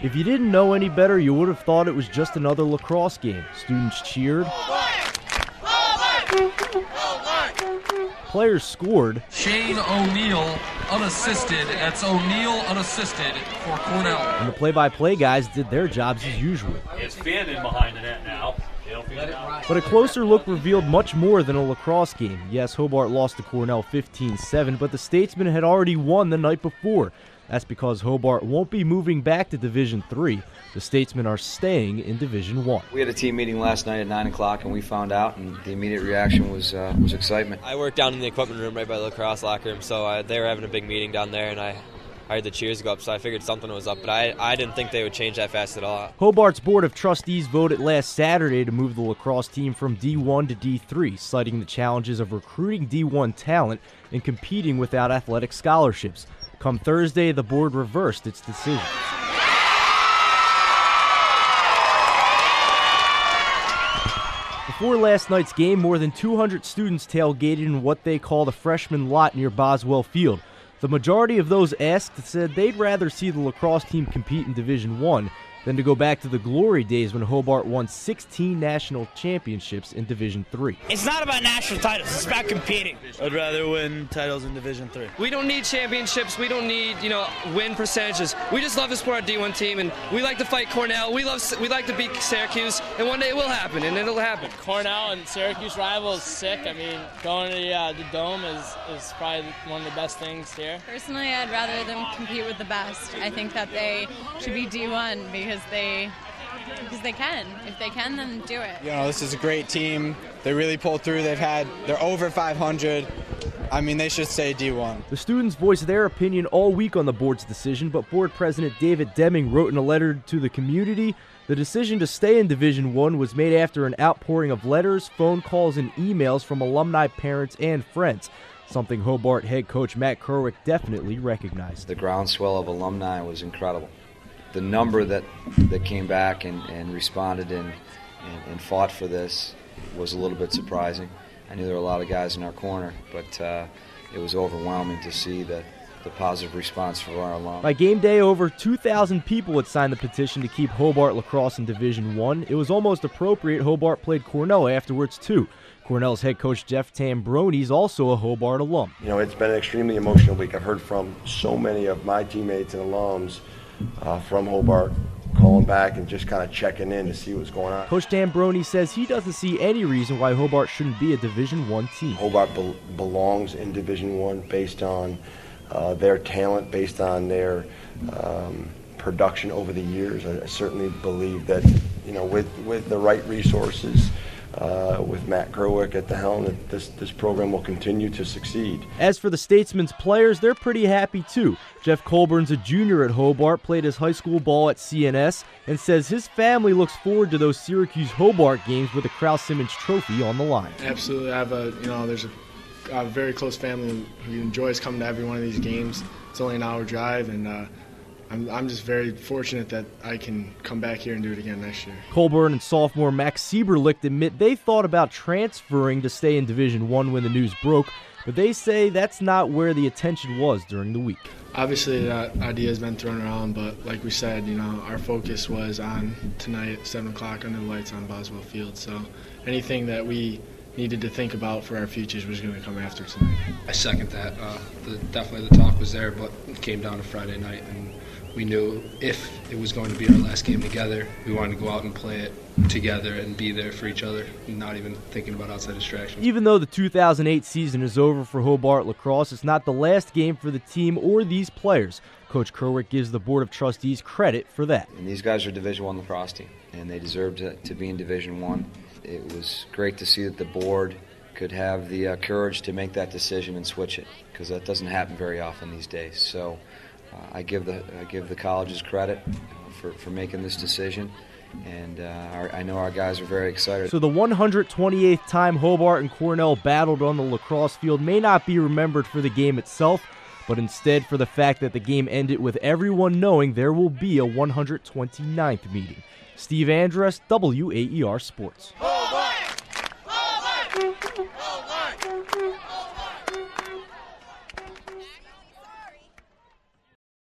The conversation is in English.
If you didn't know any better, you would have thought it was just another lacrosse game. Students cheered. Players scored. Shane O'Neill, unassisted. That's O'Neill unassisted for Cornell. And the play-by-play guys did their jobs as usual. It's Fannin behind the net now. But a closer look revealed much more than a lacrosse game. Yes, Hobart lost to Cornell 15-7, but the Statesmen had already won the night before. That's because Hobart won't be moving back to Division III. The Statesmen are staying in Division I. We had a team meeting last night at 9 o'clock, and we found out, and the immediate reaction was excitement. I work down in the equipment room right by the lacrosse locker room, so they were having a big meeting down there, and I heard the cheers go up, so I figured something was up, but I didn't think they would change that fast at all. Hobart's Board of Trustees voted last Saturday to move the lacrosse team from D1 to D3, citing the challenges of recruiting D1 talent and competing without athletic scholarships. Come Thursday, the board reversed its decision. Before last night's game, more than 200 students tailgated in what they call the freshman lot near Boswell Field. The majority of those asked said they'd rather see the lacrosse team compete in Division I than to go back to the glory days when Hobart won 16 national championships in Division III. It's not about national titles, it's about competing. I'd rather win titles in Division III. We don't need championships, we don't need, win percentages. We just love to support our D1 team, and we like to fight Cornell. We like to beat Syracuse, and one day it will happen, and it'll happen. Cornell and Syracuse rival is sick. I mean, going to the Dome is probably one of the best things here. Personally, I'd rather them compete with the best. I think that they should be D1 because they can. If they can, then do it. This is a great team. They really pulled through. They're over 500. I mean, they should stay D1. The students voiced their opinion all week on the board's decision, but board president David Deming wrote in a letter to the community, the decision to stay in Division I was made after an outpouring of letters, phone calls, and emails from alumni, parents, and friends, something Hobart head coach Matt Kerwick definitely recognized. The groundswell of alumni was incredible. The number that came back and responded and fought for this was a little bit surprising. I knew there were a lot of guys in our corner, but it was overwhelming to see the positive response from our alum. By game day, over 2,000 people had signed the petition to keep Hobart lacrosse in Division I. It was almost appropriate Hobart played Cornell afterwards, too. Cornell's head coach Jeff Tambroni is also a Hobart alum. It's been an extremely emotional week. I've heard from so many of my teammates and alums from Hobart calling back and just kind of checking in to see what's going on. Coach Tambroni says he doesn't see any reason why Hobart shouldn't be a Division I team. Hobart belongs in Division I based on their talent, based on their production over the years. I certainly believe that, with the right resources, with Matt Kerwick at the helm, that this program will continue to succeed. As for the Statesmen's players, they're pretty happy too. Jeff Colburn's a junior at Hobart, played his high school ball at CNS, and says his family looks forward to those Syracuse-Hobart games with the Krause-Simmons Trophy on the line. Absolutely. I have there's a very close family who enjoys coming to every one of these games. It's only an hour drive, and I'm just very fortunate that I can come back here and do it again next year. Colburn and sophomore Max Sieberlicht admit they thought about transferring to stay in Division I when the news broke, but they say that's not where the attention was during the week. Obviously, that idea has been thrown around, but like we said, our focus was on tonight at 7 o'clock under the lights on Boswell Field. So anything that we needed to think about for our futures was going to come after tonight. I second that. Definitely the talk was there, but it came down to Friday night, and we knew if it was going to be our last game together, we wanted to go out and play it together and be there for each other, not even thinking about outside distractions. Even though the 2008 season is over for Hobart lacrosse, it's not the last game for the team or these players. Coach Kerwick gives the Board of Trustees credit for that. And these guys are Division I lacrosse team, and they deserve to be in Division I. It was great to see that the board could have the courage to make that decision and switch it, because that doesn't happen very often these days. So I give the colleges credit for making this decision, and I know our guys are very excited. So the 128th time Hobart and Cornell battled on the lacrosse field may not be remembered for the game itself, but instead for the fact that the game ended with everyone knowing there will be a 129th meeting. Steve Andress, WAER Sports.